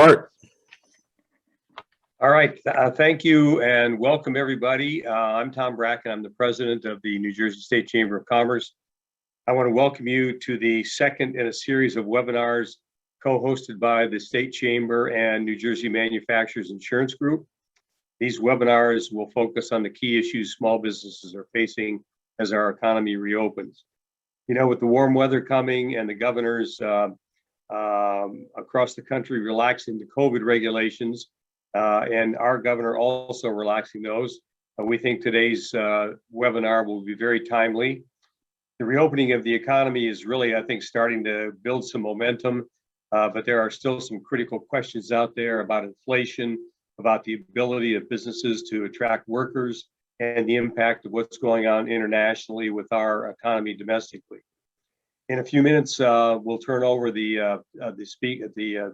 Art. All right, thank you and welcome everybody. I'm Tom Bracken. I'm the president of the New Jersey State Chamber of Commerce. I want to welcome you to the second in a series of webinars co-hosted by the State Chamber and New Jersey Manufacturers Insurance Group. These webinars will focus on the key issues small businesses are facing as our economy reopens. You know, with the warm weather coming and the governors across the country relaxing the COVID regulations, and our governor also relaxing those. We think today's webinar will be very timely. The reopening of the economy is really, I think, starting to build some momentum, but there are still some critical questions out there about inflation, about the ability of businesses to attract workers, and the impact of what's going on internationally with our economy domestically. In a few minutes, we'll turn over the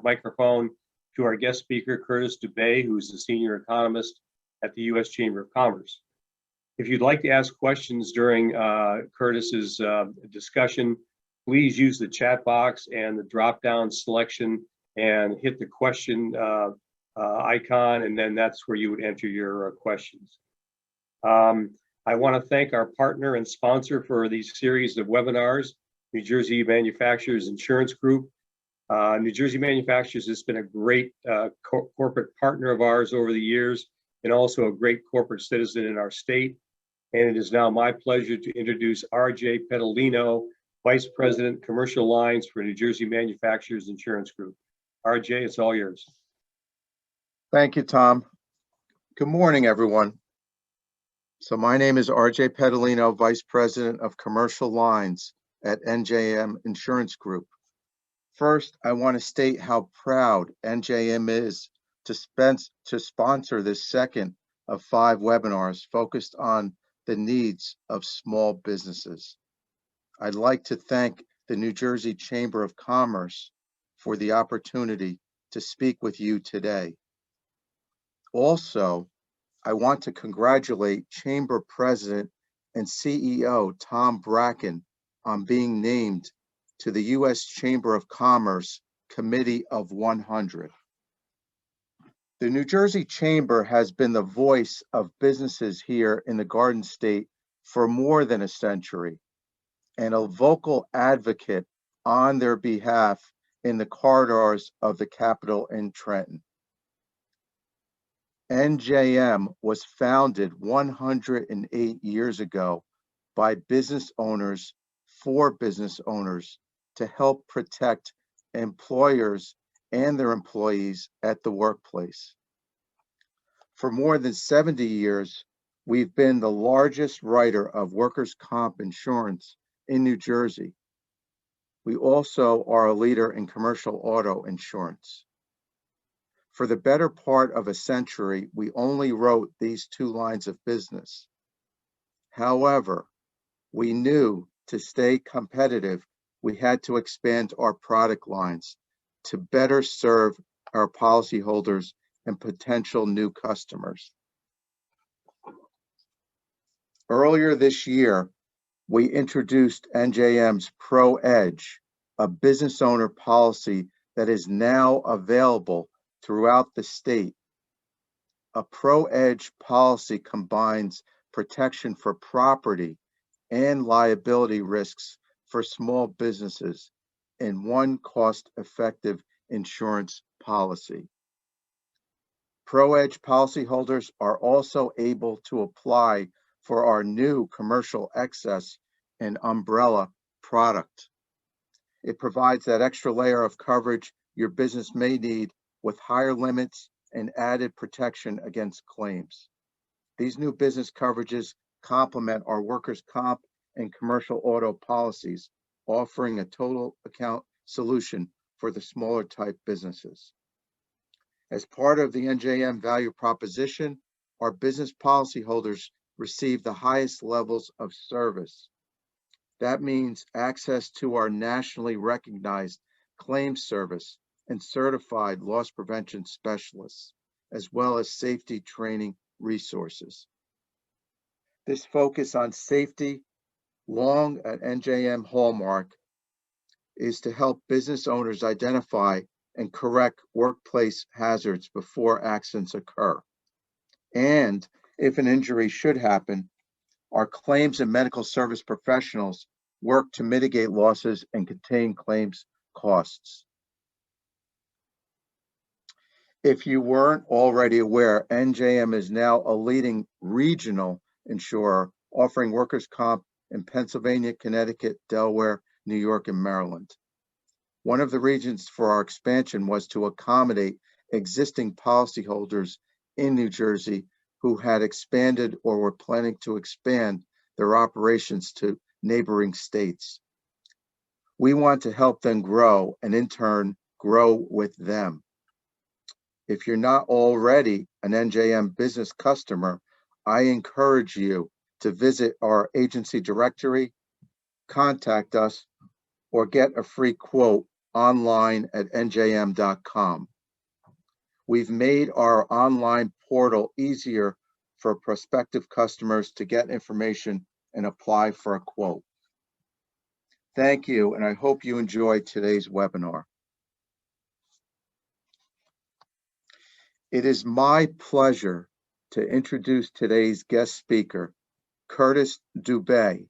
microphone to our guest speaker, Curtis Dubay, who's the senior economist at the U.S. Chamber of Commerce. If you'd like to ask questions during Curtis's discussion, please use the chat box and the drop-down selection and hit the question icon, and then that's where you would enter your questions. I want to thank our partner and sponsor for these series of webinars, New Jersey Manufacturers Insurance Group. New Jersey Manufacturers has been a great corporate partner of ours over the years and also a great corporate citizen in our state. And it is now my pleasure to introduce R.J. Petalino, Vice President, Commercial Lines for New Jersey Manufacturers Insurance Group. R.J., it's all yours. Thank you, Tom. Good morning, everyone. So my name is R.J. Petalino, Vice President of Commercial Lines at NJM Insurance Group. First, I want to state how proud NJM is to sponsor this second of 5 webinars focused on the needs of small businesses. I'd like to thank the New Jersey Chamber of Commerce for the opportunity to speak with you today. Also, I want to congratulate Chamber President and CEO Tom Bracken on being named to the U.S. Chamber of Commerce Committee of 100. The New Jersey Chamber has been the voice of businesses here in the Garden State for more than a century and a vocal advocate on their behalf in the corridors of the Capitol in Trenton. NJM was founded 108 years ago by business owners for business owners to help protect employers and their employees at the workplace. For more than 70 years, we've been the largest writer of workers' comp insurance in New Jersey. We also are a leader in commercial auto insurance. For the better part of a century, we only wrote these 2 lines of business. However, we knew to stay competitive, we had to expand our product lines to better serve our policyholders and potential new customers. Earlier this year, we introduced NJM's Pro Edge, a business owner policy that is now available throughout the state. A Pro Edge policy combines protection for property and liability risks for small businesses in one cost-effective insurance policy. Pro Edge policyholders are also able to apply for our new commercial excess and umbrella product. It provides that extra layer of coverage your business may need with higher limits and added protection against claims. These new business coverages complement our workers' comp and commercial auto policies, offering a total account solution for the smaller type businesses. As part of the NJM value proposition, our business policyholders receive the highest levels of service. That means access to our nationally recognized claims service and certified loss prevention specialists, as well as safety training resources. This focus on safety, long at NJM hallmark, is to help business owners identify and correct workplace hazards before accidents occur. And if an injury should happen, our claims and medical service professionals work to mitigate losses and contain claims costs. If you weren't already aware, NJM is now a leading regional insurer offering workers' comp in Pennsylvania, Connecticut, Delaware, New York, and Maryland. One of the reasons for our expansion was to accommodate existing policyholders in New Jersey who had expanded or were planning to expand their operations to neighboring states. We want to help them grow and in turn grow with them. If you're not already an NJM business customer, I encourage you to visit our agency directory, contact us, or get a free quote online at njm.com. We've made our online portal easier for prospective customers to get information and apply for a quote. Thank you, and I hope you enjoyed today's webinar. It is my pleasure to introduce today's guest speaker, Curtis Dubay.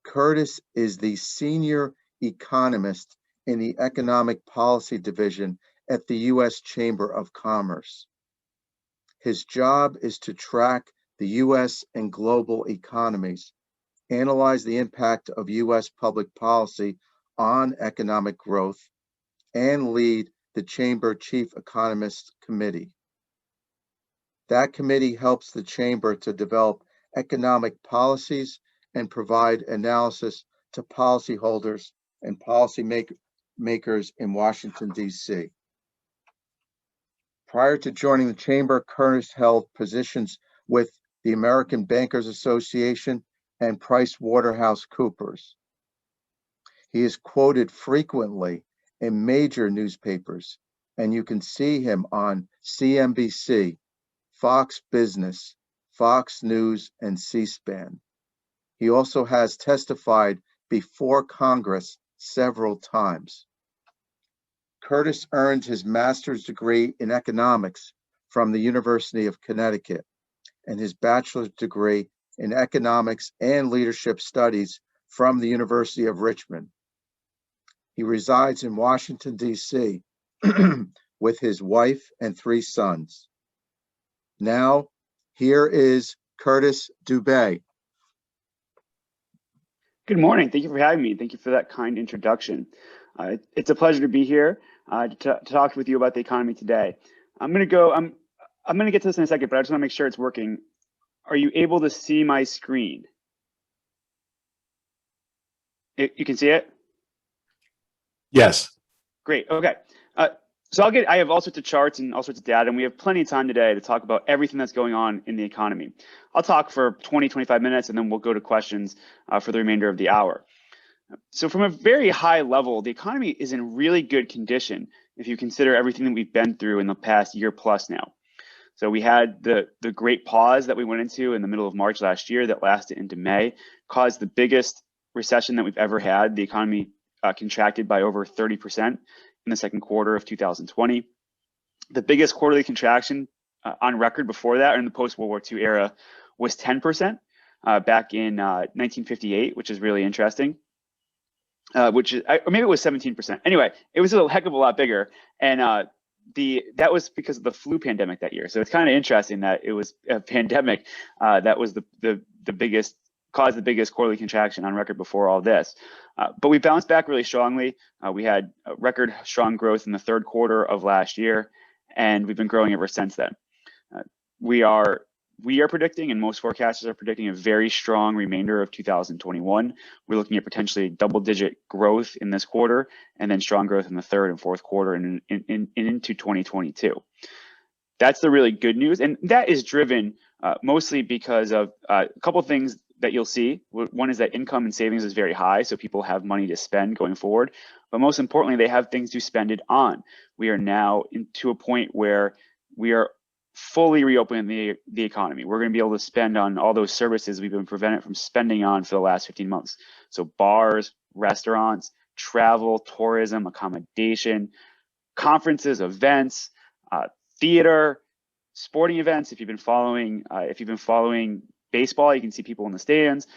Curtis is the senior economist in the Economic Policy Division at the U.S. Chamber of Commerce. His job is to track the U.S. and global economies, analyze the impact of U.S. public policy on economic growth, and lead the Chamber Chief Economist Committee. That committee helps the Chamber to develop economic policies and provide analysis to policyholders and policymakers in Washington, D.C. Prior to joining the Chamber, Curtis held positions with the American Bankers Association and PricewaterhouseCoopers. He is quoted frequently in major newspapers, and you can see him on CNBC, Fox Business, Fox News, and C-SPAN. He also has testified before Congress several times. Curtis earned his master's degree in economics from the University of Connecticut and his bachelor's degree in economics and leadership studies from the University of Richmond. He resides in Washington, D.C. with his wife and 3 sons. Now, here is Curtis Dubay. Good morning. Thank you for having me. Thank you for that kind introduction. It's a pleasure to be here to talk with you about the economy today. I'm going to get to this in a second, but I just want to make sure it's working. Are you able to see my screen? You can see it? Yes. Great. Okay. So I have all sorts of charts and all sorts of data, and we have plenty of time today to talk about everything that's going on in the economy. I'll talk for 20, 25 minutes, and then we'll go to questions for the remainder of the hour. So from a very high level, the economy is in really good condition if you consider everything that we've been through in the past year plus now. So we had the great pause that we went into in the middle of March last year that lasted into May, caused the biggest recession that we've ever had. The economy contracted by over 30% in the second quarter of 2020. The biggest quarterly contraction on record before that, or in the post-World War II era, was 10% back in 1958, which is really interesting. Or maybe it was 17%. Anyway, it was a heck of a lot bigger, and that was because of the flu pandemic that year. So it's kind of interesting that it was a pandemic that was the biggest, caused the biggest quarterly contraction on record before all this. But we bounced back really strongly. We had record strong growth in the third quarter of last year, and we've been growing ever since then. We are predicting, and most forecasters are predicting, a very strong remainder of 2021. We're looking at potentially double-digit growth in this quarter, and then strong growth in the third and fourth quarter and into 2022. That's the really good news, and that is driven mostly because of a couple of things that you'll see. One is that income and savings is very high, so people have money to spend going forward. But most importantly, they have things to spend it on. We are now into a point where we are fully reopening the economy. We're going to be able to spend on all those services we've been prevented from spending on for the last 15 months. So bars, restaurants, travel, tourism, accommodation, conferences, events, theater, sporting events. If you've been following baseball, you can see people in the stands.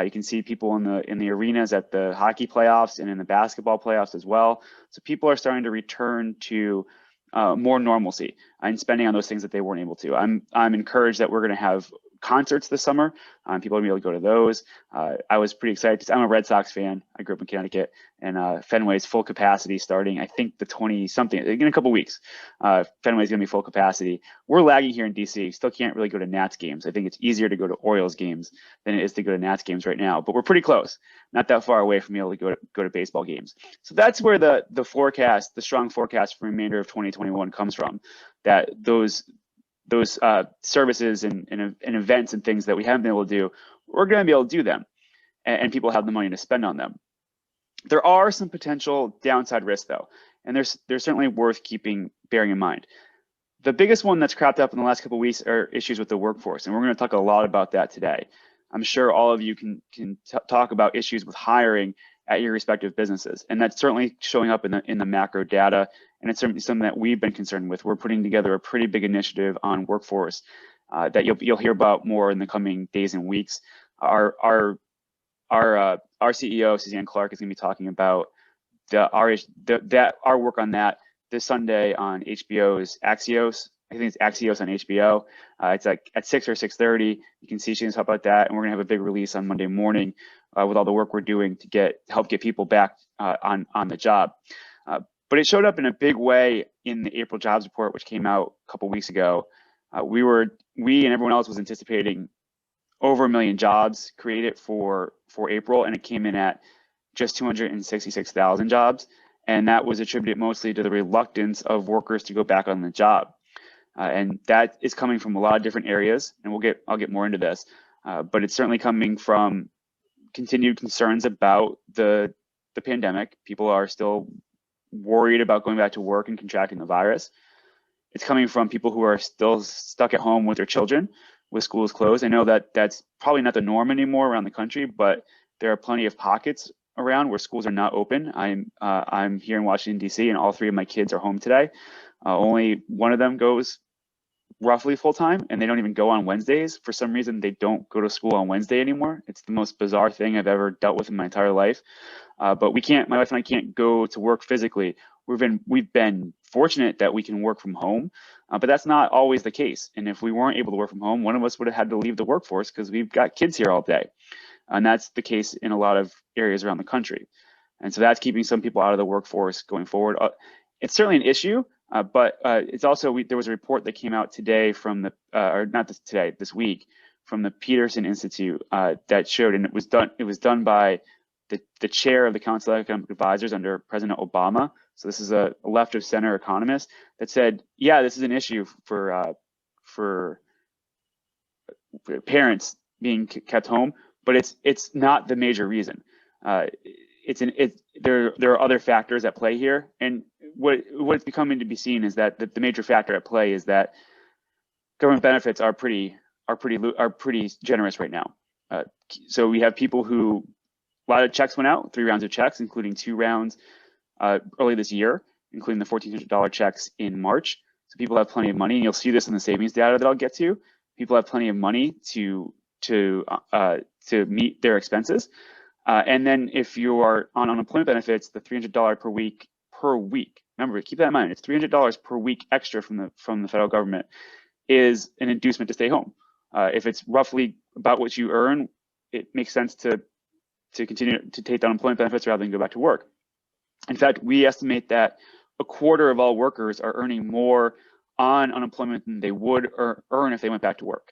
You can see people in the arenas at the hockey playoffs and in the basketball playoffs as well. So people are starting to return to more normalcy and spending on those things that they weren't able to. I'm encouraged that we're going to have concerts this summer. People are going to be able to go to those. I was pretty excited. I'm a Red Sox fan. I grew up in Connecticut, and Fenway's full capacity starting, I think, the 20-something, in a couple weeks. Fenway's going to be full capacity. We're lagging here in DC. Still can't really go to Nats games. I think it's easier to go to Orioles games than it is to go to Nats games right now, but we're pretty close. Not that far away from being able to go to baseball games. So that's where the forecast, the strong forecast for the remainder of 2021 comes from, that those services and events and things that we haven't been able to do, we're going to be able to do them, and people have the money to spend on them. There are some potential downside risks though, and there's certainly worth bearing in mind. The biggest one that's cropped up in the last couple of weeks are issues with the workforce, and we're going to talk a lot about that today. I'm sure all of you can talk about issues with hiring at your respective businesses, and that's certainly showing up in the macro data, and it's certainly something that we've been concerned with. We're putting together a pretty big initiative on workforce that you'll hear about more in the coming days and weeks. Our CEO Suzanne Clark is going to be talking about our work on that this Sunday on HBO's Axios. I think it's Axios on HBO. It's like at 6 or 6:30. You can see she's going to talk about that, and we're going to have a big release on Monday morning with all the work we're doing to help get people back on the job. But it showed up in a big way in the April jobs report, which came out a couple weeks ago. We and everyone else was anticipating over 1 million jobs created for April, and it came in at just 266,000 jobs, and that was attributed mostly to the reluctance of workers to go back on the job. And that is coming from a lot of different areas, and I'll get more into this, but it's certainly coming from continued concerns about the pandemic. People are still worried about going back to work and contracting the virus. It's coming from people who are still stuck at home with their children, with schools closed. I know that that's probably not the norm anymore around the country, but there are plenty of pockets around where schools are not open. I'm here in Washington, D.C., and all 3 of my kids are home today. Only one of them goes roughly full time, and they don't even go on Wednesdays. For some reason, they don't go to school on Wednesday anymore. It's the most bizarre thing I've ever dealt with in my entire life. But my wife and I can't go to work physically. We've been fortunate that we can work from home, but that's not always the case. And if we weren't able to work from home, one of us would have had to leave the workforce because we've got kids here all day. And that's the case in a lot of areas around the country. And so that's keeping some people out of the workforce going forward. It's certainly an issue, but it's also, there was a report that came out today from this week, from the Peterson Institute that showed, and it was done by the chair of the Council of Economic Advisors under President Obama. So this is a left of center economist that said, yeah, this is an issue for parents being kept home, but it's not the major reason. There are other factors at play here, and what's becoming to be seen is that the major factor at play is that government benefits are pretty generous right now. So we have people who, a lot of checks went out, 3 rounds of checks, including 2 rounds early this year, including the $1,400 checks in March. So people have plenty of money, and you'll see this in the savings data that I'll get to. People have plenty of money to meet their expenses. And then if you are on unemployment benefits, the $300 per week, remember, keep that in mind, it's $300 per week extra from the federal government, is an inducement to stay home. If it's roughly about what you earn, it makes sense to continue to take the unemployment benefits rather than go back to work. In fact, we estimate that a quarter of all workers are earning more on unemployment than they would earn if they went back to work.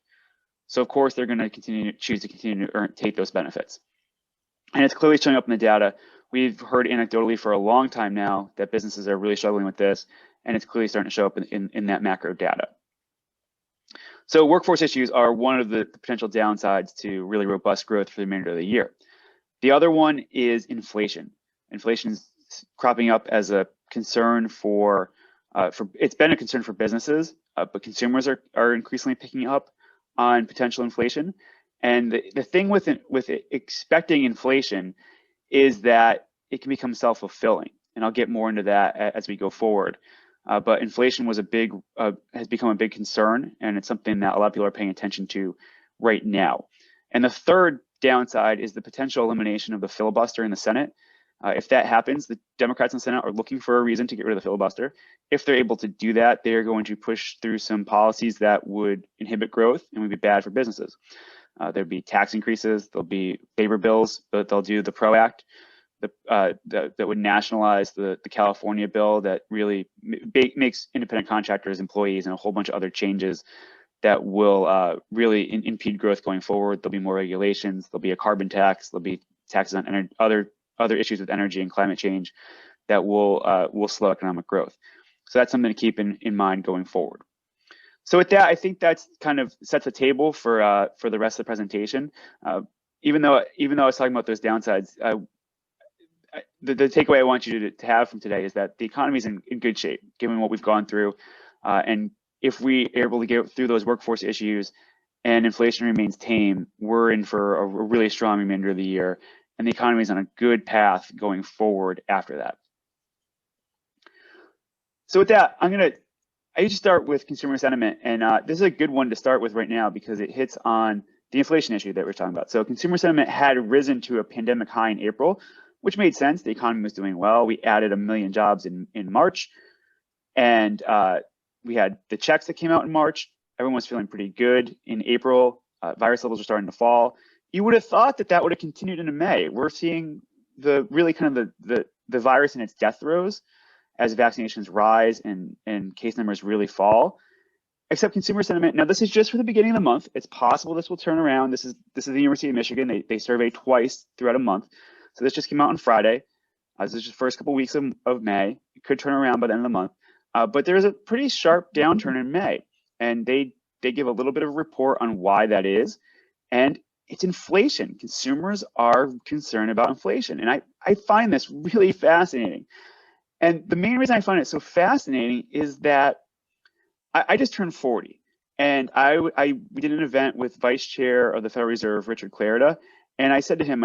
So of course, they're going to choose to continue to take those benefits. And it's clearly showing up in the data. We've heard anecdotally for a long time now that businesses are really struggling with this, and it's clearly starting to show up in that macro data. So workforce issues are one of the potential downsides to really robust growth for the remainder of the year. The other one is inflation. Inflation is cropping up as a concern it's been a concern for businesses, but consumers are increasingly picking up on potential inflation. And the thing with expecting inflation is that it can become self-fulfilling. and I'll get more into that as we go forward. But inflation was has become a big concern, and it's something that a lot of people are paying attention to right now. And the third downside is the potential elimination of the filibuster in the Senate. If that happens, the Democrats in the Senate are looking for a reason to get rid of the filibuster. If they're able to do that, they're going to push through some policies that would inhibit growth and would be bad for businesses. There'd be tax increases, there'll be favor bills, but they'll do the PRO Act that would nationalize the California bill that really makes independent contractors employees, and a whole bunch of other changes that will really impede growth going forward. There'll be more regulations, there'll be a carbon tax, there'll be taxes on other issues with energy and climate change that will slow economic growth. So that's something to keep in mind going forward. So with that, I think that's kind of sets the table for the rest of the presentation. Even though I was talking about those downsides, the takeaway I want you to have from today is that the economy is in good shape, given what we've gone through. And if we are able to get through those workforce issues and inflation remains tame, we're in for a really strong remainder of the year. And the economy is on a good path going forward after that. So with that, I usually start with consumer sentiment, and this is a good one to start with right now because it hits on the inflation issue that we're talking about. So consumer sentiment had risen to a pandemic high in April, which made sense. The economy was doing well. We added 1 million jobs in March, and we had the checks that came out in March. Everyone was feeling pretty good in April. Virus levels were starting to fall. You would have thought that would have continued into May. We're seeing the virus in its death throes as vaccinations rise and case numbers really fall. Except consumer sentiment. Now, this is just for the beginning of the month. It's possible this will turn around. This is the University of Michigan. They survey twice throughout a month. So this just came out on Friday. This is just the first couple weeks of May. It could turn around by the end of the month. But there's a pretty sharp downturn in May. And they give a little bit of a report on why that is. And it's inflation. Consumers are concerned about inflation. And I find this really fascinating. And the main reason I find it so fascinating is that I just turned 40. And we did an event with Vice Chair of the Federal Reserve, Richard Clarida. And I said to him,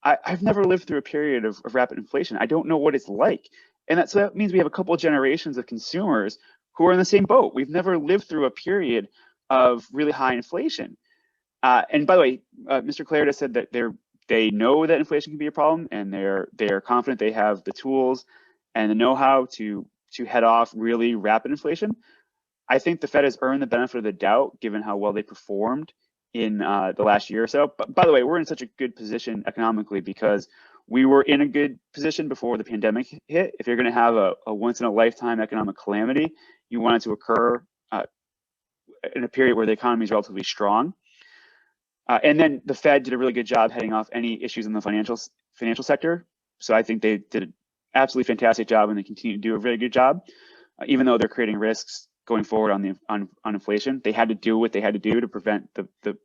I've never lived through a period of rapid inflation. I don't know what it's like. And so that means we have a couple of generations of consumers who are in the same boat. We've never lived through a period of really high inflation. And by the way, Mr. Clarida said that they know that inflation can be a problem, and they're confident they have the tools and the know-how to head off really rapid inflation. I think the Fed has earned the benefit of the doubt given how well they performed in the last year or so. But by the way, we're in such a good position economically because we were in a good position before the pandemic hit. If you're going to have a once-in-a-lifetime economic calamity, you want it to occur in a period where the economy is relatively strong. And then the Fed did a really good job heading off any issues in the financial sector. So I think they did an absolutely fantastic job, and they continue to do a really good job, even though they're creating risks going forward on inflation. They had to do what they had to do to prevent the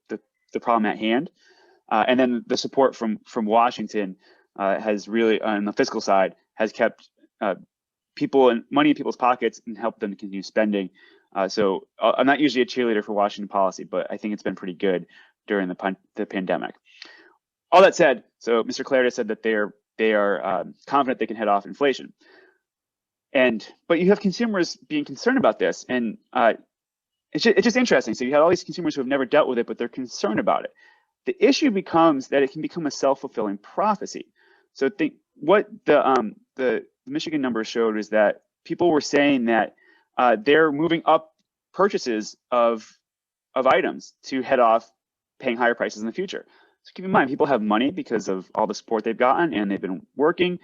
problem at hand. And then the support from Washington has really, on the fiscal side, has kept money in people's pockets and helped them to continue spending. So I'm not usually a cheerleader for Washington policy, but I think it's been pretty good during the pandemic. All that said, so Mr. Clarida said that they are confident they can head off inflation. But you have consumers being concerned about this, and it's just interesting. So you have all these consumers who have never dealt with it, but they're concerned about it. The issue becomes that it can become a self-fulfilling prophecy. So what the Michigan numbers showed is that people were saying that they're moving up purchases of items to head off paying higher prices in the future. So keep in mind, people have money because of all the support they've gotten, and they've been working,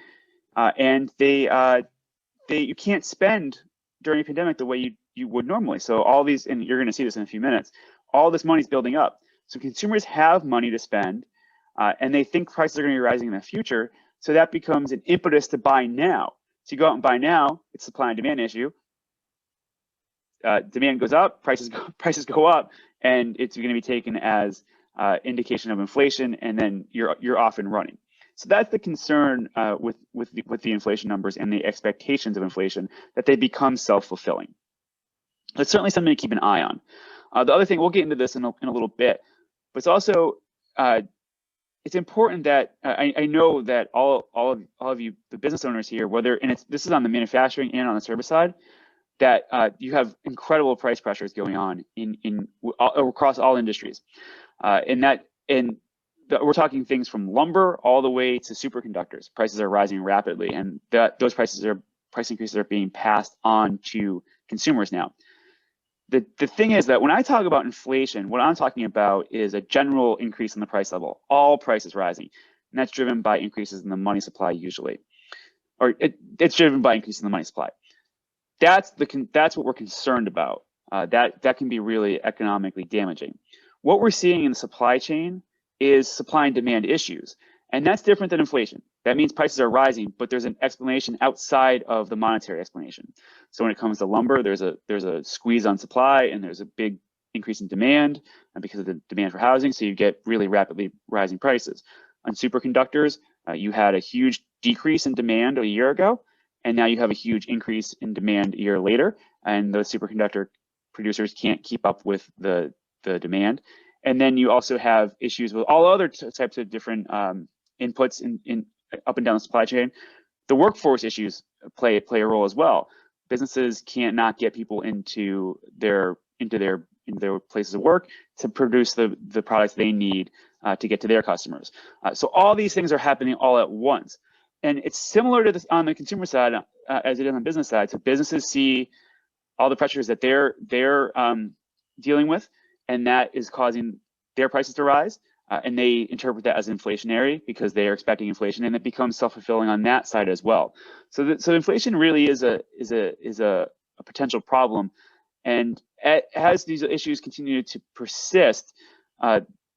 and you can't spend during a pandemic the way you would normally. So all these, and you're going to see this in a few minutes, all this money is building up. So consumers have money to spend, and they think prices are going to be rising in the future. So that becomes an impetus to buy now. So you go out and buy now, it's supply and demand issue. Demand goes up, prices go up, and it's going to be taken as indication of inflation, and then you're off and running. So that's the concern with the inflation numbers and the expectations of inflation, that they become self-fulfilling. That's certainly something to keep an eye on. The other thing, we'll get into this in a little bit, but it's also it's important that I know that all of you, the business owners here, whether this is on the manufacturing and on the service side, that you have incredible price pressures going on across all industries, we're talking things from lumber all the way to superconductors. Prices are rising rapidly, and those price increases are being passed on to consumers now. The thing is that when I talk about inflation, what I'm talking about is a general increase in the price level, all prices rising, and that's driven by increases in the money supply usually, or it's driven by increase in the money supply. That's what we're concerned about. That can be really economically damaging. What we're seeing in the supply chain is supply and demand issues, and that's different than inflation. That means prices are rising, but there's an explanation outside of the monetary explanation. So when it comes to lumber, there's a squeeze on supply, and there's a big increase in demand because of the demand for housing. So you get really rapidly rising prices. On superconductors, you had a huge decrease in demand a year ago, and now you have a huge increase in demand a year later, and those superconductor producers can't keep up with the demand. And then you also have issues with all other types of different inputs in up and down the supply chain. The workforce issues play a role as well. Businesses can't not get people into their places of work to produce the products they need to get to their customers. So all these things are happening all at once, and it's similar to this on the consumer side as it is on the business side. So businesses see all the pressures that they're dealing with, and that is causing their prices to rise. And they interpret that as inflationary because they are expecting inflation, and it becomes self-fulfilling on that side as well. So inflation really is a potential problem, and as these issues continue to persist,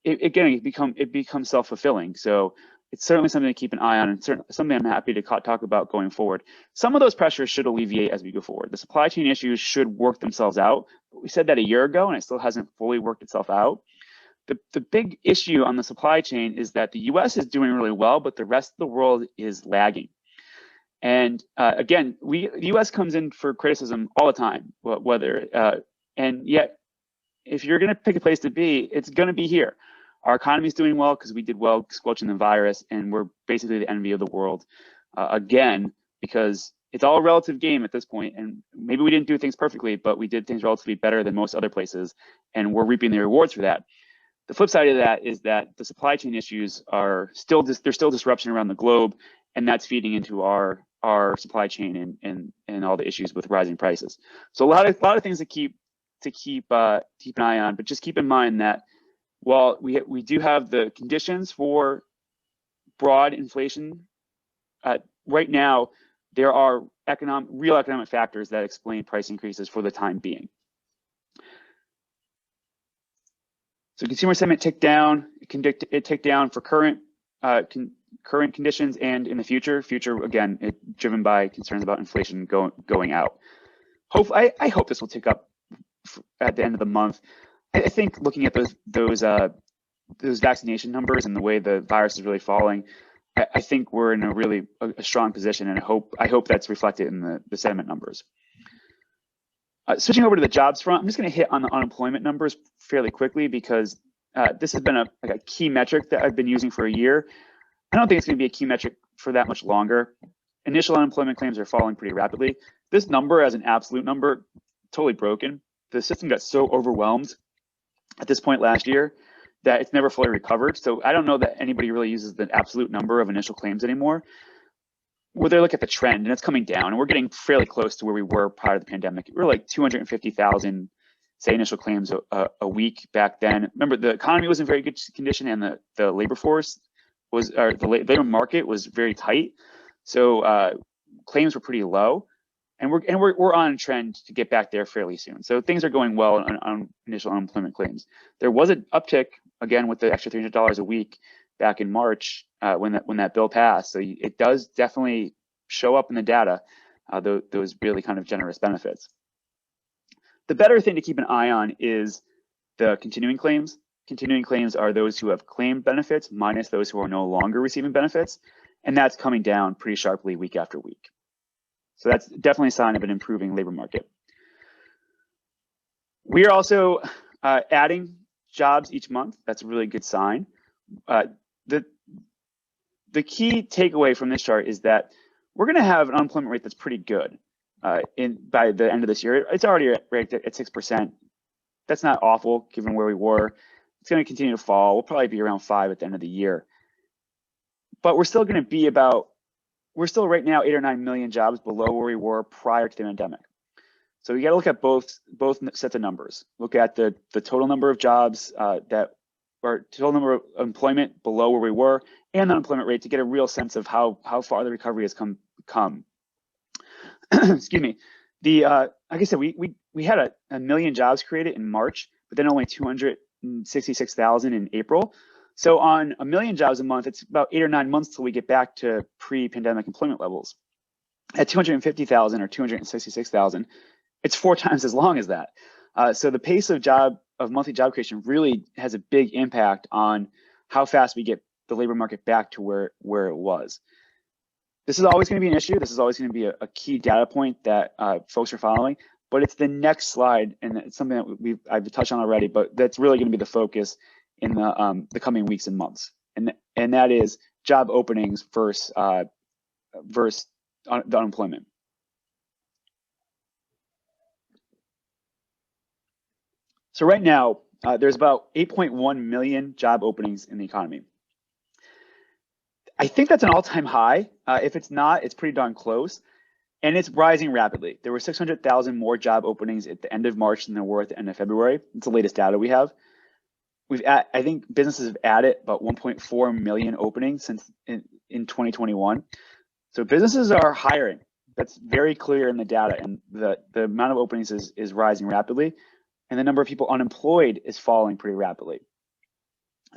it becomes self-fulfilling. So it's certainly something to keep an eye on, and certainly something I'm happy to talk about going forward. Some of those pressures should alleviate as we go forward. The supply chain issues should work themselves out. We said that a year ago, and it still hasn't fully worked itself out. The big issue on the supply chain is that the US is doing really well, but the rest of the world is lagging. And again, the US comes in for criticism all the time, and yet, if you're going to pick a place to be, it's going to be here. Our economy is doing well because we did well squelching the virus, and we're basically the envy of the world again, because it's all a relative game at this point. And maybe we didn't do things perfectly, but we did things relatively better than most other places, and we're reaping the rewards for that. The flip side of that is that the supply chain issues there's still disruption around the globe, and that's feeding into our supply chain and all the issues with rising prices. So a lot of things to keep an eye on, but just keep in mind that while we do have the conditions for broad inflation, right now there are real economic factors that explain price increases for the time being. So consumer sentiment ticked down. It ticked down for current conditions and in the future. Again, driven by concerns about inflation going out. I hope this will tick up at the end of the month. I think looking at those vaccination numbers and the way the virus is really falling, I think we're in a strong position, and I hope that's reflected in the sentiment numbers. Switching over to the jobs front, I'm just going to hit on the unemployment numbers fairly quickly because this has been a key metric that I've been using for a year. I don't think it's going to be a key metric for that much longer. Initial unemployment claims are falling pretty rapidly. This number as an absolute number, totally broken. The system got so overwhelmed at this point last year that it's never fully recovered. So I don't know that anybody really uses the absolute number of initial claims anymore. Where they look at the trend, and it's coming down, and we're getting fairly close to where we were prior to the pandemic. We were like 250,000, say, initial claims a week back then. Remember, the economy was in very good condition, and the labor force the labor market was very tight. So claims were pretty low, and we're on a trend to get back there fairly soon. So things are going well on initial unemployment claims. There was an uptick again with the extra $300 a week back in March when that bill passed. So it does definitely show up in the data, those really kind of generous benefits. The better thing to keep an eye on is the continuing claims. Continuing claims are those who have claimed benefits minus those who are no longer receiving benefits, and that's coming down pretty sharply week after week. So that's definitely a sign of an improving labor market. We are also adding jobs each month. That's a really good sign. The the key takeaway from this chart is that we're going to have an unemployment rate that's pretty good by the end of this year. It's already ranked at 6%. That's not awful given where we were. It's going to continue to fall. We'll probably be around 5 at the end of the year. But we're still going to be we're still right now 8 or 9 million jobs below where we were prior to the pandemic. So you got to look at both sets of numbers. Look at the total number of jobs or total number of employment below where we were, and the unemployment rate to get a real sense of how far the recovery has come. Excuse me. Like I said, we had a million jobs created in March, but then only 266,000 in April. So on a million jobs a month, it's about 8 or 9 months till we get back to pre-pandemic employment levels. At 250,000 or 266,000, it's 4 times as long as that. So the pace of monthly job creation really has a big impact on how fast we get the labor market back to where it was. This is always going to be an issue. This is always going to be a key data point that folks are following. But it's the next slide, and it's something that I've touched on already. But that's really going to be the focus in the coming weeks and months, and that is job openings versus the unemployment. So right now, there's about 8.1 million job openings in the economy. I think that's an all-time high. If it's not, it's pretty darn close. And it's rising rapidly. There were 600,000 more job openings at the end of March than there were at the end of February. It's the latest data we have. I think businesses have added about 1.4 million openings since in 2021. So businesses are hiring. That's very clear in the data, and the amount of openings is rising rapidly, and the number of people unemployed is falling pretty rapidly.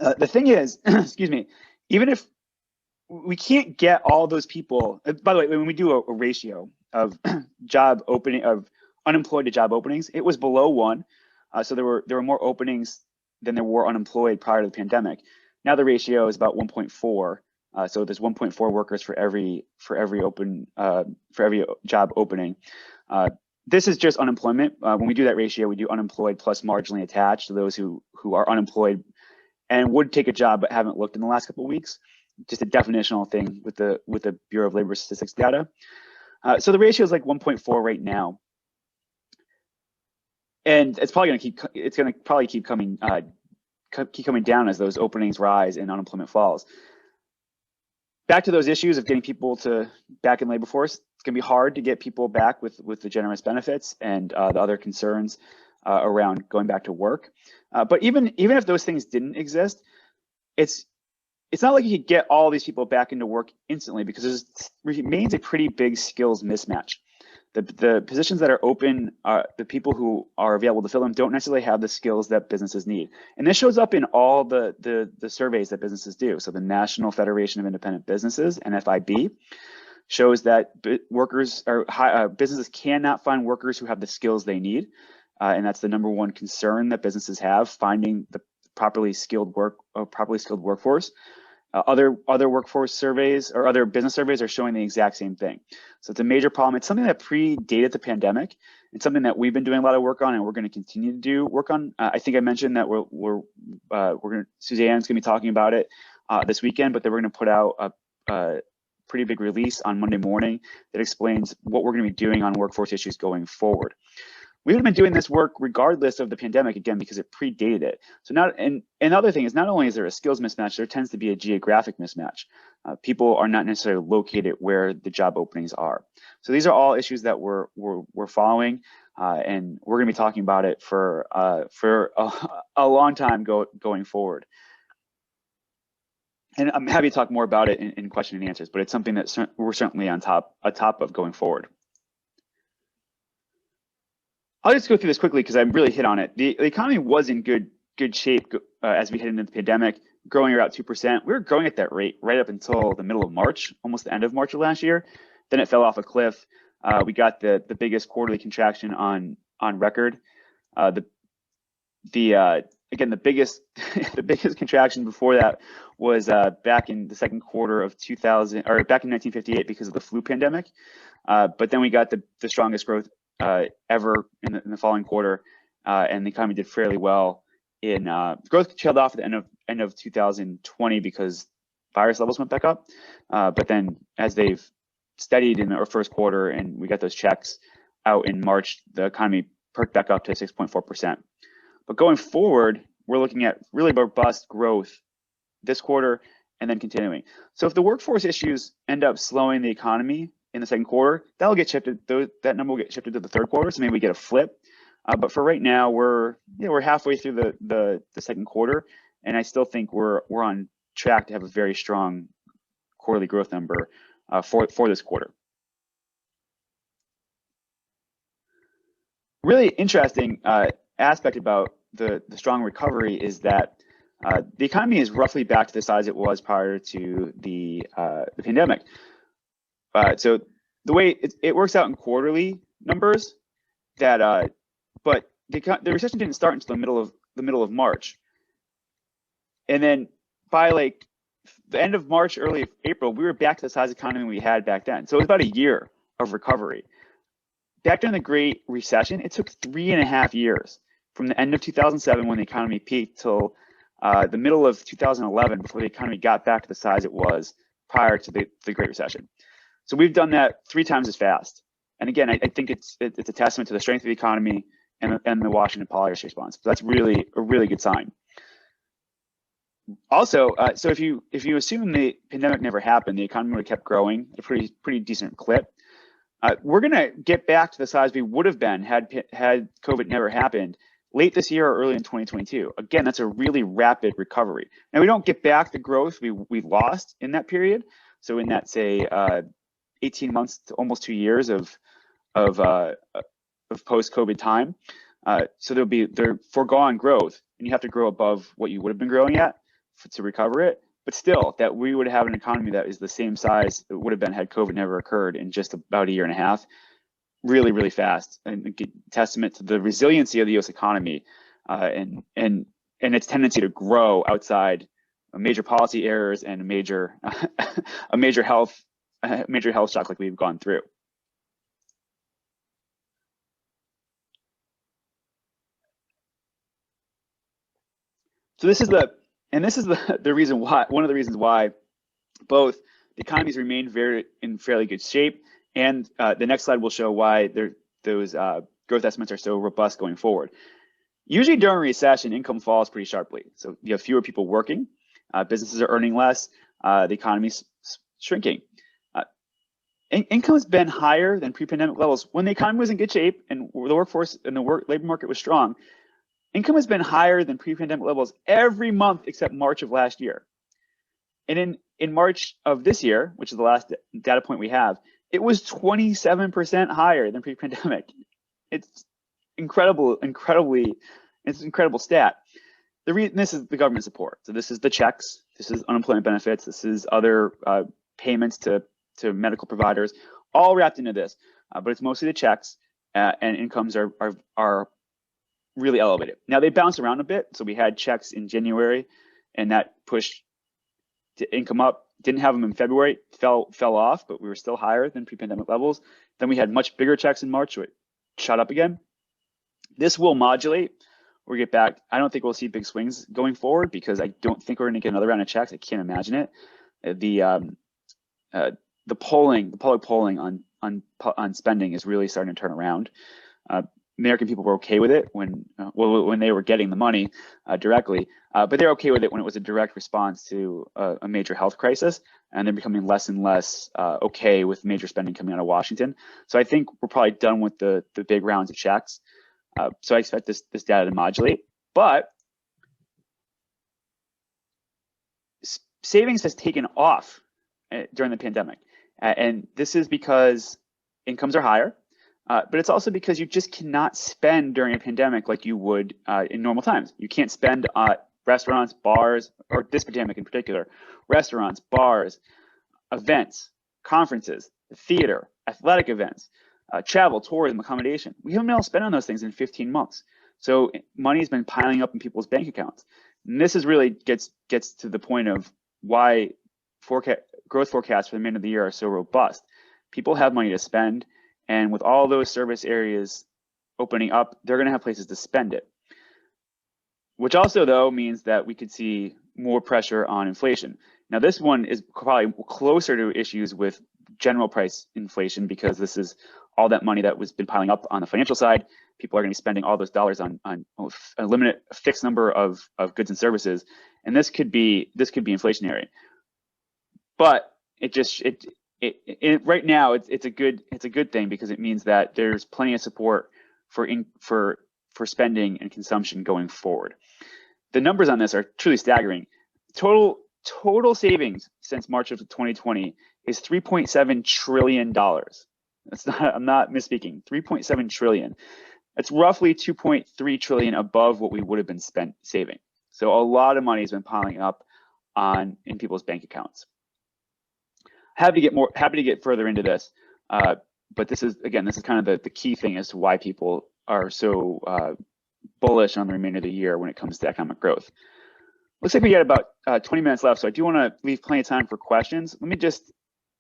The thing is, excuse me, even if we can't get all those people, by the way, when we do a ratio of unemployed to job openings, it was below 1. So there were more openings than there were unemployed prior to the pandemic. Now the ratio is about 1.4. So there's 1.4 workers for every job opening. This is just unemployment. When we do that ratio, we do unemployed plus marginally attached to those who are unemployed and would take a job but haven't looked in the last couple of weeks. Just a definitional thing with the Bureau of Labor Statistics data. So the ratio is like 1.4 right now, and it's probably going to keep coming down as those openings rise and unemployment falls. Back to those issues of getting people back in labor force. It's going to be hard to get people back with the generous benefits and the other concerns around going back to work. But even if those things didn't exist, it's not like you could get all these people back into work instantly, because there remains a pretty big skills mismatch. The positions that are open, the people who are available to fill them don't necessarily have the skills that businesses need. And this shows up in all the surveys that businesses do. So the National Federation of Independent Businesses, NFIB, shows that businesses cannot find workers who have the skills they need. And that's the #1 concern that businesses have, finding the properly skilled workforce. Other workforce surveys or other business surveys are showing the exact same thing. So it's a major problem. It's something that predated the pandemic. It's something that we've been doing a lot of work on, and we're going to continue to do work on. I think I mentioned that Suzanne's going to be talking about it this weekend, but then we're going to put out a pretty big release on Monday morning that explains what we're going to be doing on workforce issues going forward. We would have been doing this work regardless of the pandemic, again, because it predated it. So and the other thing is, not only is there a skills mismatch, there tends to be a geographic mismatch. People are not necessarily located where the job openings are. So these are all issues that we're following, and we're going to be talking about it for a long time going forward. And I'm happy to talk more about it in question and answers, but it's something that we're certainly on top of going forward. I'll just go through this quickly because I really hit on it. The economy was in good shape as we head into the pandemic, growing around 2%. We were growing at that rate right up until the middle of March, almost the end of March of last year. Then it fell off a cliff. We got the biggest quarterly contraction on record. Again, the biggest the biggest contraction before that was back in the second quarter of 2000, or back in 1958, because of the flu pandemic. But then we got the strongest growth ever in the following quarter, and the economy did fairly well. Growth trailed off at the end of 2020 because virus levels went back up. But then as they've steadied in our first quarter and we got those checks out in March, the economy perked back up to 6.4%. But going forward, we're looking at really robust growth this quarter and then continuing. So if the workforce issues end up slowing the economy in the second quarter, that'll get shifted. That number will get shifted to the third quarter. So maybe we get a flip. But for right now, we're halfway through the second quarter, and I still think we're on track to have a very strong quarterly growth number for this quarter. Really interesting aspect about the strong recovery is that the economy is roughly back to the size it was prior to the pandemic. So the way it works out in quarterly numbers, that but the recession didn't start until the middle of March, and then by like the end of March, early April, we were back to the size economy we had back then. So it was about a year of recovery. Back during the Great Recession, it took 3.5 years from the end of 2007 when the economy peaked till the middle of 2011 before the economy got back to the size it was prior to the Great Recession. So we've done that 3 times as fast. And again, I think it's a testament to the strength of the economy and the Washington policy response. So that's really a really good sign. Also, so if you assume the pandemic never happened, the economy would have kept growing at a pretty decent clip. We're going to get back to the size we would have been had COVID never happened late this year or early in 2022. Again, that's a really rapid recovery. Now, we don't get back the growth we lost in that period. So in that, say, 18 months to almost 2 years of post-COVID time. So there'll foregone growth, and you have to grow above what you would have been growing at to recover it. But still, that we would have an economy that is the same size it would have been had COVID never occurred in just about a year and a half. Really, really fast, and a testament to the resiliency of the U.S. economy and its tendency to grow outside major policy errors and a major health shock like we've gone through. So this is the reason why, one of the reasons why both the economies remain in fairly good shape, and the next slide will show why those growth estimates are so robust going forward. Usually during a recession, income falls pretty sharply. So you have fewer people working, businesses are earning less, the economy's shrinking. Income has been higher than pre-pandemic levels when the economy was in good shape and the workforce and the labor market was strong. Income has been higher than pre-pandemic levels every month except March of last year. And in March of this year, which is the last data point we have, it was 27% higher than pre-pandemic. It's incredible stat. This is the government support. So this is the checks, this is unemployment benefits, this is other payments to medical providers, all wrapped into this. But it's mostly the checks, and incomes are really elevated. Now they bounce around a bit. So we had checks in January, and that pushed income up. Didn't have them in February, fell off, but we were still higher than pre-pandemic levels. Then we had much bigger checks in March, so it shot up again. This will modulate. We'll get back. I don't think we'll see big swings going forward because I don't think we're going to get another round of checks. I can't imagine it. The public polling on spending is really starting to turn around. American people were okay with it when they were getting the money directly, but they're okay with it when it was a direct response to a major health crisis, and they're becoming less and less okay with major spending coming out of Washington. So I think we're probably done with the big rounds of checks. So I expect this data to modulate, but savings has taken off during the pandemic, and this is because incomes are higher. But it's also because you just cannot spend during a pandemic like you would in normal times. You can't spend at restaurants, bars, or this pandemic in particular, restaurants, bars, events, conferences, theater, athletic events, travel, tourism, accommodation. We haven't been able to spend on those things in 15 months. So money's been piling up in people's bank accounts. And this is really gets to the point of why growth forecasts for the remainder of the year are so robust. People have money to spend. And with all those service areas opening up, they're going to have places to spend it. Which also, though, means that we could see more pressure on inflation. Now, this one is probably closer to issues with general price inflation because this is all that money that was been piling up on the financial side. People are going to be spending all those dollars on a limited fixed number of goods and services, and this could be inflationary. But right now it's a good thing because it means that there's plenty of support for spending and consumption going forward. The numbers on this are truly staggering. Total savings since March of 2020 is $3.7 trillion. I'm not misspeaking. 3.7 trillion. That's roughly 2.3 trillion above what we would have been saving. So a lot of money has been piling up in people's bank accounts. Happy to get further into this, but this is kind of the key thing as to why people are so bullish on the remainder of the year when it comes to economic growth. Looks like we got about 20 minutes left, so I do want to leave plenty of time for questions. Let me just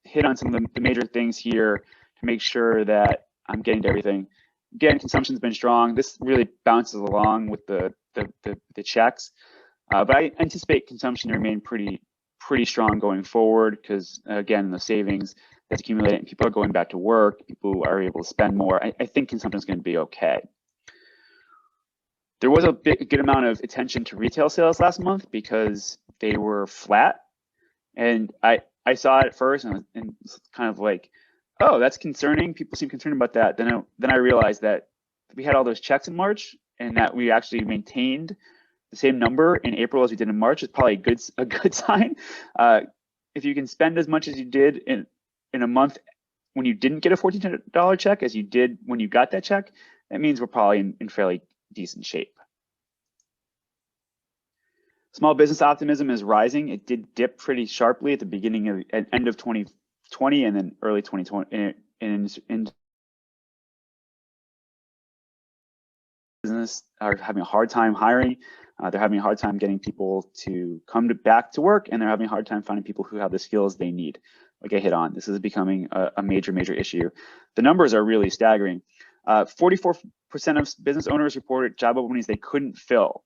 hit on some of the major things here to make sure that I'm getting to everything. Again, consumption's been strong. This really bounces along with the checks, but I anticipate consumption to remain pretty strong going forward because, again, the savings that's accumulated and people are going back to work, people are able to spend more. I think consumption is going to be okay. There was a good amount of attention to retail sales last month because they were flat. And I saw it at first and was kind of like, oh, that's concerning. People seem concerned about that. Then I realized that we had all those checks in March and that we actually maintained the same number in April as we did in March is probably a good sign. If you can spend as much as you did in a month when you didn't get a $1,400 check as you did when you got that check, that means we're probably in fairly decent shape. Small business optimism is rising. It did dip pretty sharply at the beginning of end of 2020 and then early 2020 in business are having a hard time hiring. They're having a hard time getting people to come back to work, and they're having a hard time finding people who have the skills they need. Like I hit on, this is becoming a major issue. The numbers are really staggering. 44% of business owners reported job openings they couldn't fill.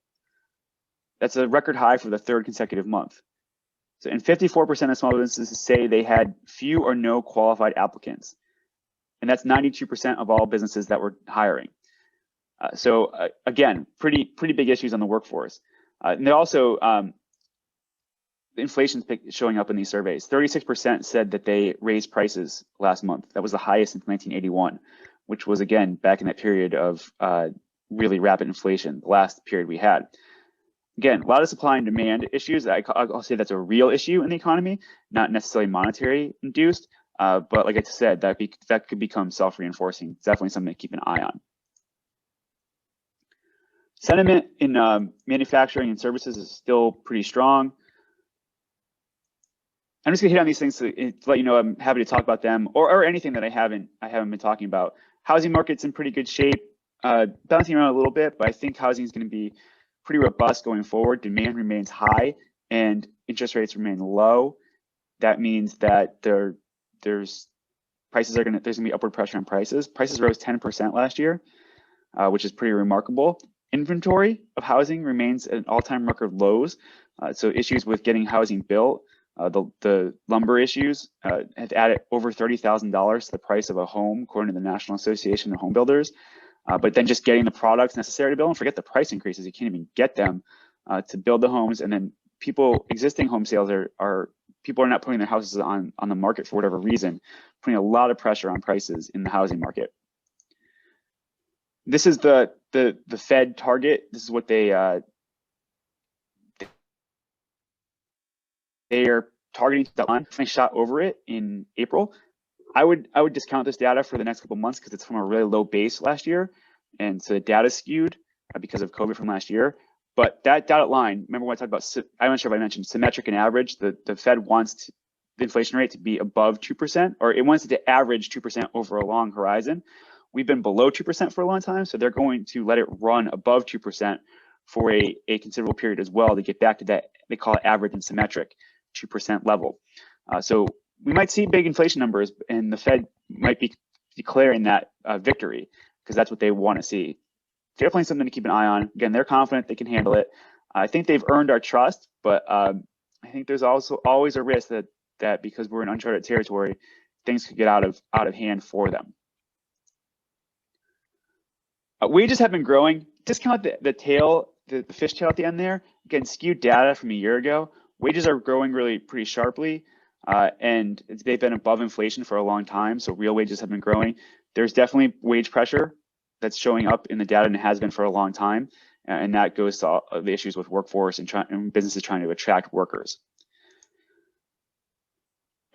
That's a record high for the third consecutive month. So, and 54% of small businesses say they had few or no qualified applicants. And that's 92% of all businesses that were hiring. Again, pretty big issues on the workforce. And they also, the inflation's showing up in these surveys. 36% said that they raised prices last month. That was the highest since 1981, which was, again, back in that period of really rapid inflation, the last period we had. Again, a lot of supply and demand issues. I'll say that's a real issue in the economy, not necessarily monetary induced, but like I said, that could become self-reinforcing. It's definitely something to keep an eye on. Sentiment in manufacturing and services is still pretty strong. I'm just gonna hit on these things to let you know I'm happy to talk about them or anything that I haven't been talking about. Housing market's in pretty good shape, bouncing around a little bit, but I think housing is going to be pretty robust going forward. Demand remains high and interest rates remain low. That means that there's gonna be upward pressure on prices. Prices rose 10% last year, which is pretty remarkable. Inventory of housing remains at all-time record lows. So issues with getting housing built, the lumber issues have added over $30,000 to the price of a home, according to the National Association of Home Builders. But then just getting the products necessary to build, and forget the price increases, you can't even get them to build the homes. And then existing home sales people are not putting their houses on the market for whatever reason, putting a lot of pressure on prices in the housing market. This is the Fed target. This is what they are targeting that line. They shot over it in April. I would discount this data for the next couple months because it's from a really low base last year, and so the data's skewed because of COVID from last year. But that dotted line, remember when I talked about, I'm not sure if I mentioned symmetric and average. The Fed wants the inflation rate to be above 2%, or it wants it to average 2% over a long horizon. We've been below 2% for a long time, so they're going to let it run above 2% for a considerable period as well to get back to that, they call it average and symmetric 2% level. So we might see big inflation numbers, and the Fed might be declaring that victory because that's what they want to see. Definitely something to keep an eye on. Again, they're confident they can handle it. I think they've earned our trust, but I think there's also always a risk that because we're in uncharted territory, things could get out of hand for them. Wages have been growing. Discount the tail, the fishtail at the end there. Again, skewed data from a year ago. Wages are growing really pretty sharply, and they've been above inflation for a long time. So real wages have been growing. There's definitely wage pressure that's showing up in the data and has been for a long time. And that goes to the issues with workforce and businesses trying to attract workers.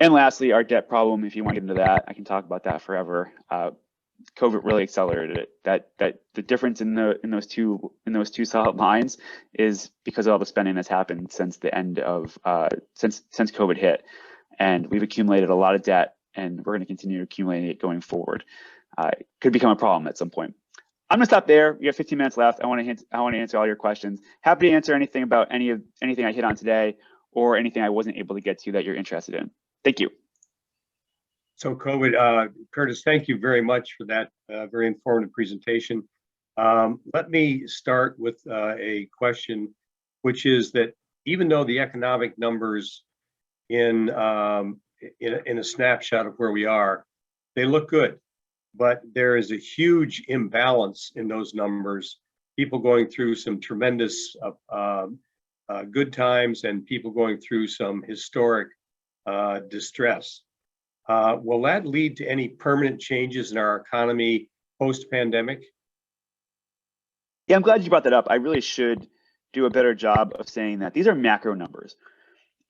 And lastly, our debt problem, if you want to get into that, I can talk about that forever. COVID really accelerated it. That the difference in those two solid lines is because of all the spending that's happened since the end of since COVID hit, and we've accumulated a lot of debt, and we're going to continue to accumulate it going forward. It could become a problem at some point. I'm gonna stop there. We have 15 minutes left. I want to answer all your questions. Happy to answer anything about anything I hit on today, or anything I wasn't able to get to that you're interested in. Thank you. So COVID, Curtis, thank you very much for that very informative presentation. Let me start with a question, which is that even though the economic numbers in a snapshot of where we are, they look good, but there is a huge imbalance in those numbers. People going through some tremendous good times and people going through some historic distress. Will that lead to any permanent changes in our economy post-pandemic? Yeah, I'm glad you brought that up. I really should do a better job of saying that these are macro numbers,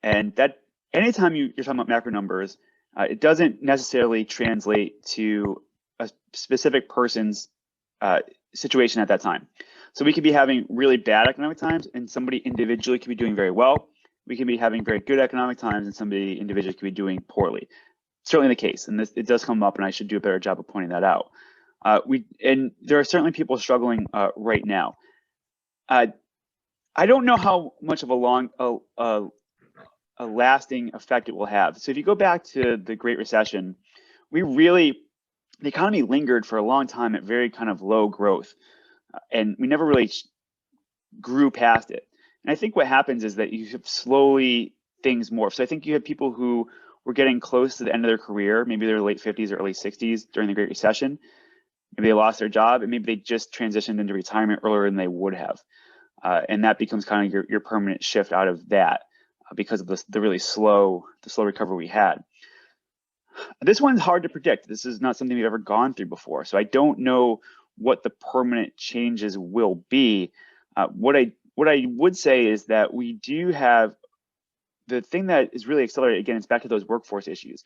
and that anytime you're talking about macro numbers, it doesn't necessarily translate to a specific person's situation at that time. So we could be having really bad economic times, and somebody individually could be doing very well. We can be having very good economic times, and somebody individually could be doing poorly. Certainly the case, and it does come up, and I should do a better job of pointing that out. And there are certainly people struggling right now. I don't know how much of a lasting effect it will have. So if you go back to the Great Recession, the economy lingered for a long time at very kind of low growth, and we never really grew past it. And I think what happens is that you have slowly things morph. So I think you have people who were getting close to the end of their career, maybe their late 50s or early 60s during the Great Recession. Maybe they lost their job, and maybe they just transitioned into retirement earlier than they would have. And that becomes kind of your permanent shift out of that because of the really slow recovery we had. This one's hard to predict. This is not something we've ever gone through before. So I don't know what the permanent changes will be. What I would say is that we do have the thing that is really accelerated. Again, it's back to those workforce issues.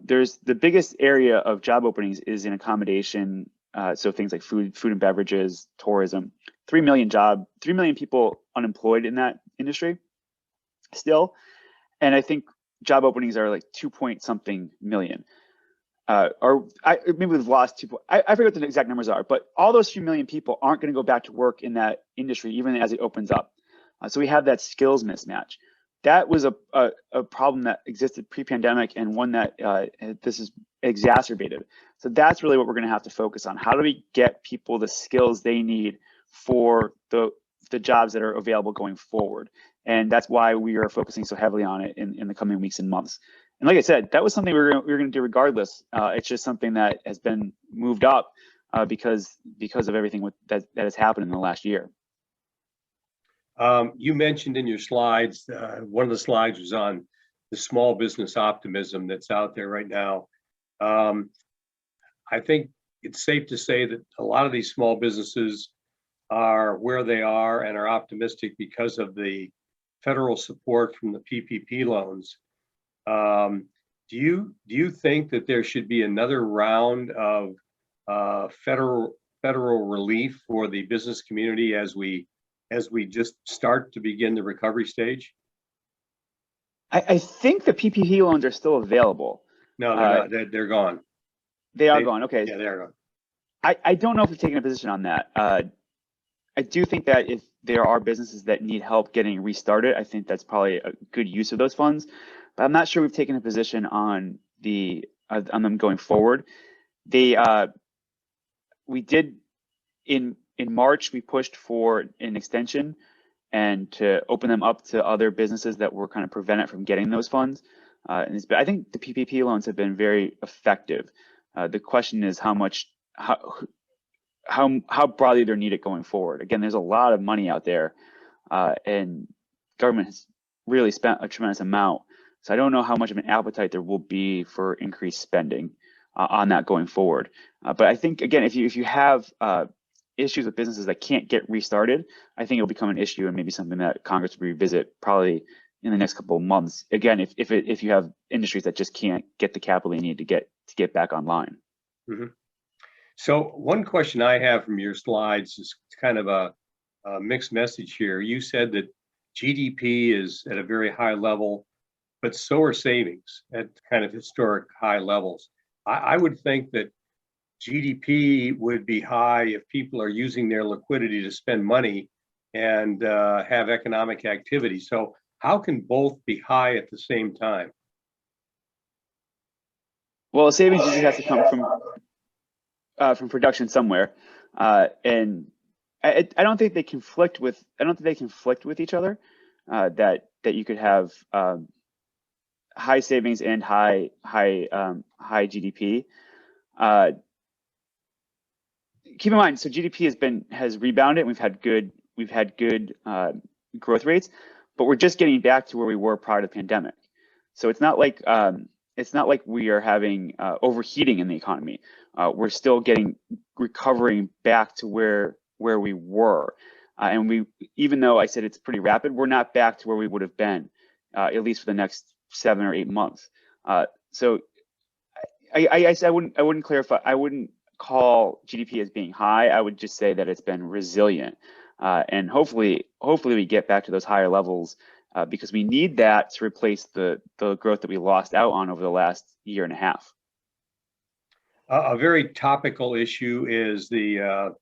There's the biggest area of job openings is in accommodation. So things like food and beverages, tourism. 3 million people unemployed in that industry still. And I think job openings are like 2-point-something million. Maybe we've lost 2. I forget what the exact numbers are, but all those few million people aren't going to go back to work in that industry, even as it opens up. So we have that skills mismatch. That was a problem that existed pre-pandemic, and one that this is exacerbated. So that's really what we're going to have to focus on. How do we get people the skills they need for the jobs that are available going forward? And that's why we are focusing so heavily on it in the coming weeks and months. And like I said, that was something we were going to do regardless. It's just something that has been moved up because of everything that has happened in the last year. You mentioned in your slides, one of the slides was on the small business optimism that's out there right now. I think it's safe to say that a lot of these small businesses are where they are and are optimistic because of the federal support from the PPP loans. Do you think that there should be another round of federal relief for the business community as we just start to begin the recovery stage? I think the PPP loans are still available. No, they're not. They're gone. They are gone. Okay. Yeah, they're gone. I don't know if we've taken a position on that. I do think that if there are businesses that need help getting restarted, I think that's probably a good use of those funds. But I'm not sure we've taken a position on them going forward. We did in March, we pushed for an extension, and to open them up to other businesses that were kind of prevented from getting those funds. I think the PPP loans have been very effective. The question is how broadly they're needed going forward. Again, there's a lot of money out there, and government has really spent a tremendous amount. So I don't know how much of an appetite there will be for increased spending on that going forward. But I think, again, if you have issues with businesses that can't get restarted, I think it'll become an issue and maybe something that Congress will revisit probably in the next couple of months. Again, if you have industries that just can't get the capital they need to get back online. Mm-hmm. So one question I have from your slides is kind of a mixed message here. You said that GDP is at a very high level, but so are savings at kind of historic high levels. I would think that GDP would be high if people are using their liquidity to spend money and have economic activity. So how can both be high at the same time? Well, savings usually has to come from production somewhere, and I don't think they conflict with each other. That you could have high savings and high GDP. Keep in mind, so GDP has rebounded. We've had good growth rates, but we're just getting back to where we were prior to the pandemic. So it's not like we are having overheating in the economy. We're still recovering back to where we were, and even though I said it's pretty rapid, we're not back to where we would have been, at least for the next 7 or 8 months. So I wouldn't clarify. I wouldn't call GDP as being high. I would just say that it's been resilient, and hopefully we get back to those higher levels, because we need that to replace the growth that we lost out on over the last year and a half. A very topical issue is the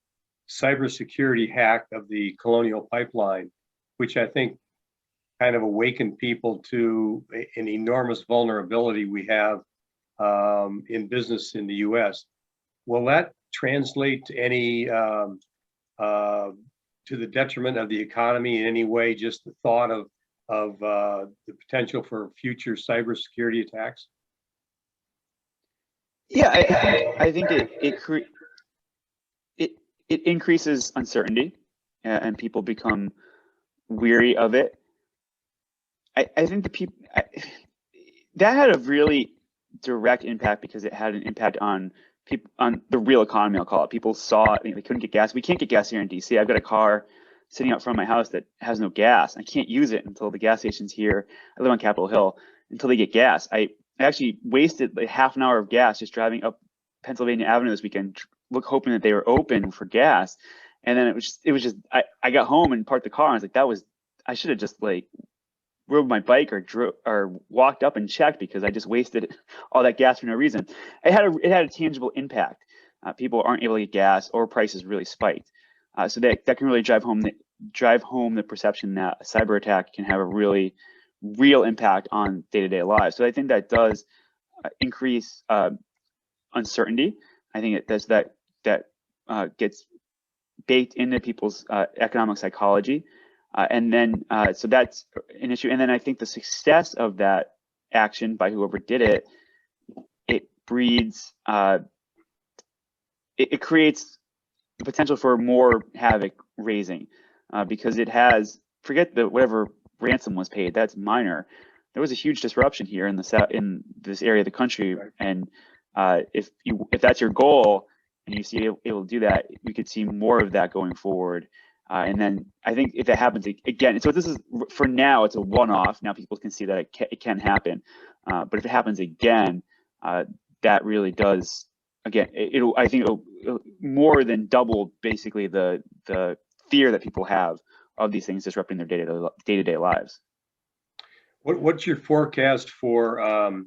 cybersecurity hack of the Colonial Pipeline, which I think kind of awakened people to an enormous vulnerability we have in business in the U.S. Will that translate to any to the detriment of the economy in any way? Just the thought of the potential for future cybersecurity attacks? Yeah, I think it increases uncertainty, and people become weary of it. I think that had a really direct impact because it had an impact on people, on the real economy, I'll call it. People saw it, they couldn't get gas. We can't get gas here in DC. I've got a car sitting out front of my house that has no gas. I can't use it until the gas station's here. I live on Capitol Hill, until they get gas. I actually wasted like half an hour of gas just driving up Pennsylvania Avenue this weekend, hoping that they were open for gas. And then it was just I got home and parked the car, and I was like, I should have just like rode my bike or walked up and checked, because I just wasted all that gas for no reason. It had a tangible impact. People aren't able to get gas, or prices really spiked. So that can really drive home the perception that a cyber attack can have a really real impact on day-to-day lives. So I think that does increase uncertainty. I think it does that gets baked into people's economic psychology. And then, so that's an issue. And then I think the success of that action by whoever did it, it breeds, it creates the potential for more havoc raising, because it has, forget whatever ransom was paid, that's minor. There was a huge disruption here in this area of the country. Right. And if that's your goal and you see able to do that, we could see more of that going forward. And then I think if it happens again, so this is, for now, it's a one-off. Now people can see that it can happen. But if it happens again, that really does, again, I think it'll more than double basically the fear that people have of these things disrupting their day-to-day lives. What's your forecast for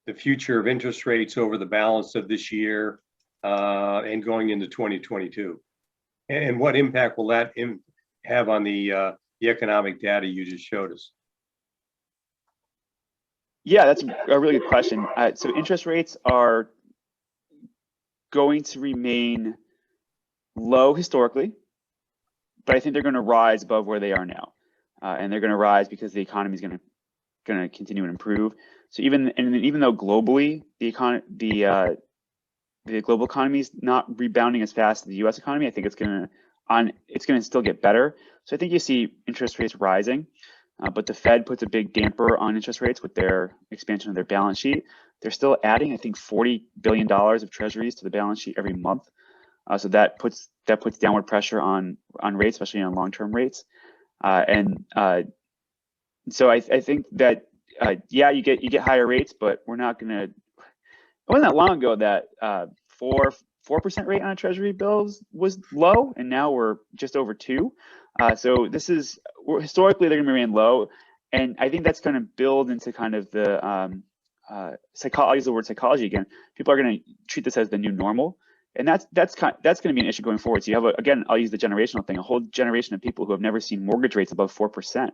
the future of interest rates over the balance of this year and going into 2022? And what impact will that have on the economic data you just showed us? Yeah, that's a really good question. So interest rates are going to remain low historically, but I think they're going to rise above where they are now, and they're going to rise because the economy is going to continue to improve. So even though globally the global economy is not rebounding as fast as the U.S. economy, I think it's going to still get better. So I think you see interest rates rising, but the Fed puts a big damper on interest rates with their expansion of their balance sheet. They're still adding, I think, $40 billion of treasuries to the balance sheet every month. So that puts downward pressure on rates, especially on long-term rates. So I think that yeah, you get higher rates, but we're not going to. It wasn't that long ago that 4% rate on a treasury bill was low, and now we're just over 2. So historically they're going to remain low, and I think that's going to build into kind of the I'll use the word psychology again. People are going to treat this as the new normal, and that's going to be an issue going forward. So you have again, I'll use the generational thing, a whole generation of people who have never seen mortgage rates above 4%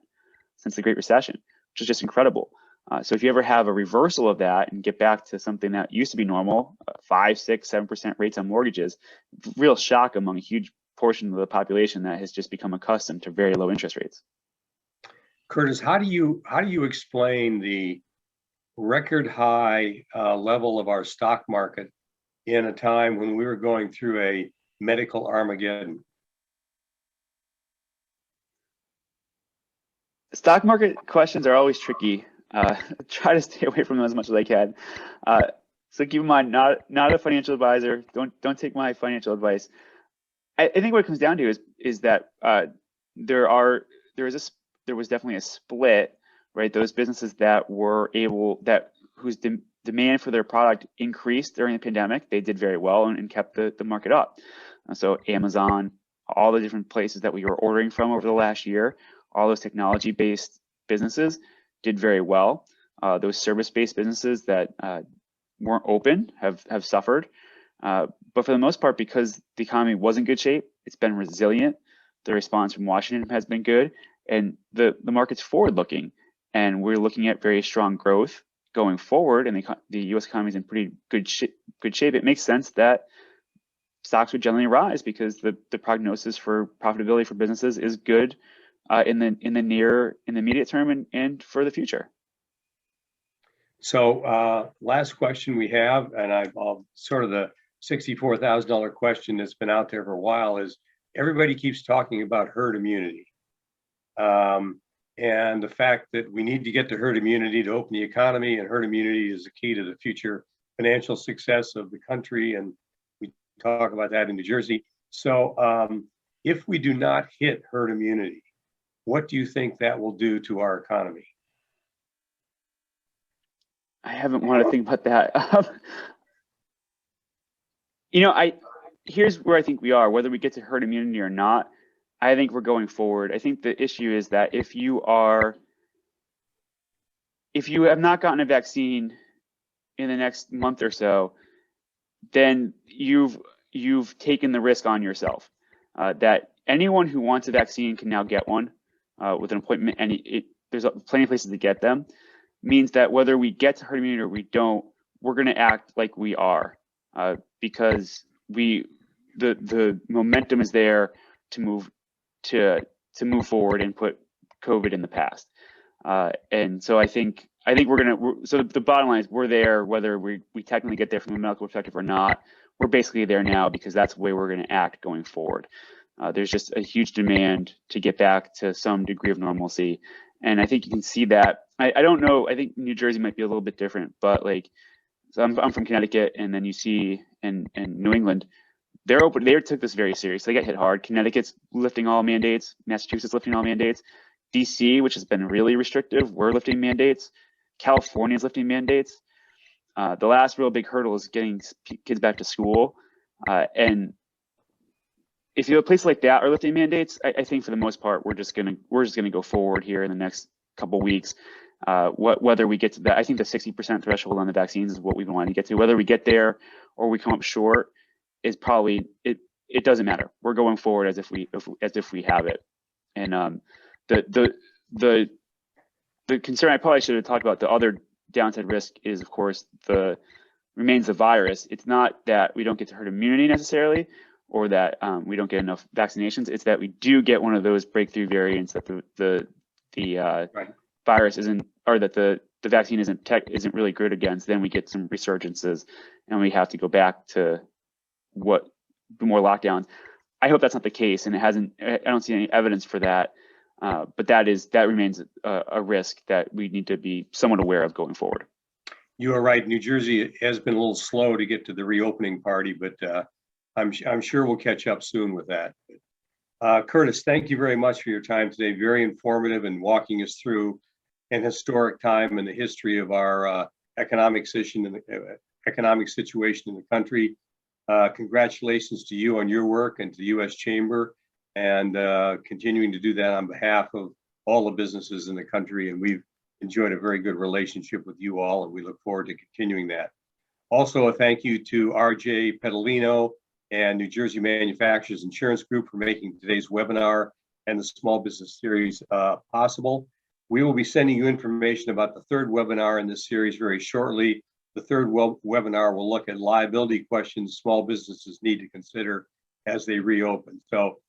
since the Great Recession, which is just incredible. So if you ever have a reversal of that and get back to something that used to be normal, 5, 6, 7% rates on mortgages, real shock among a huge portion of the population that has just become accustomed to very low interest rates. Curtis, how do you explain the record high level of our stock market in a time when we were going through a medical Armageddon? Stock market questions are always tricky. Try to stay away from them as much as I can. So keep in mind, not a financial advisor. Don't take my financial advice. I think what it comes down to is that there was definitely a split, right? Those businesses that whose demand for their product increased during the pandemic, they did very well and kept the market up. So Amazon, all the different places that we were ordering from over the last year, all those technology-based businesses did very well. Those service-based businesses that weren't open have suffered. But for the most part, because the economy was in good shape, it's been resilient. The response from Washington has been good, and the market's forward-looking, and we're looking at very strong growth going forward. And the U.S. economy is in pretty good shape. It makes sense that stocks would generally rise because the prognosis for profitability for businesses is good in the immediate term and for the future. So last question we have, and I'll sort of the $64,000 question that's been out there for a while is everybody keeps talking about herd immunity. And the fact that we need to get to herd immunity to open the economy, and herd immunity is the key to the future financial success of the country. And we talk about that in New Jersey. So if we do not hit herd immunity, what do you think that will do to our economy? I haven't wanted to think about that. Here's where I think we are, whether we get to herd immunity or not. I think we're going forward. I think the issue is that if you have not gotten a vaccine in the next month or so, then you've taken the risk on yourself. That anyone who wants a vaccine can now get one with an appointment, and there's plenty of places to get them. Means that whether we get to herd immunity or we don't, we're going to act like we are, because the momentum is there to move forward and put COVID in the past. And so I think so the bottom line is we're there, whether we technically get there from a medical perspective or not. We're basically there now because that's the way we're going to act going forward. There's just a huge demand to get back to some degree of normalcy. And I think you can see that. I don't know. I think New Jersey might be a little bit different, but so I'm from Connecticut, and then you see in New England, they took this very serious. They got hit hard. Connecticut's lifting all mandates. Massachusetts lifting all mandates. DC, which has been really restrictive, we're lifting mandates. California's lifting mandates. The last real big hurdle is getting kids back to school. And if you have a place like that are lifting mandates, I think for the most part we're just gonna go forward here in the next couple weeks. Whether we get to that, I think the 60% threshold on the vaccines is what we've been wanting to get to. Whether we get there or we come up short is probably it doesn't matter. We're going forward as if we have it. And the concern I probably should have talked about, the other downside risk is, of course, remains the virus. It's not that we don't get to herd immunity necessarily. or that we don't get enough vaccinations. It's that we do get one of those breakthrough variants that the Right. virus isn't, or that the vaccine isn't really good against. Then we get some resurgences, and we have to go back to more lockdowns. I hope that's not the case, and it hasn't. I don't see any evidence for that. But that remains a risk that we need to be somewhat aware of going forward. You are right. New Jersey has been a little slow to get to the reopening party, but I'm sure we'll catch up soon with that. Curtis, thank you very much for your time today. Very informative and walking us through an historic time in the history of our economic situation in the country. Congratulations to you on your work and to the U.S. Chamber, and continuing to do that on behalf of all the businesses in the country. And we've enjoyed a very good relationship with you all, and we look forward to continuing that. Also, a thank you to RJ Petalino and New Jersey Manufacturers Insurance Group for making today's webinar and the Small Business Series possible. We will be sending you information about the third webinar in this series very shortly. The third webinar will look at liability questions small businesses need to consider as they reopen. So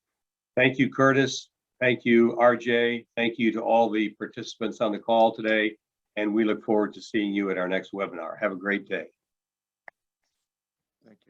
thank you, Curtis. Thank you, RJ. Thank you to all the participants on the call today. And we look forward to seeing you at our next webinar. Have a great day. Thank you.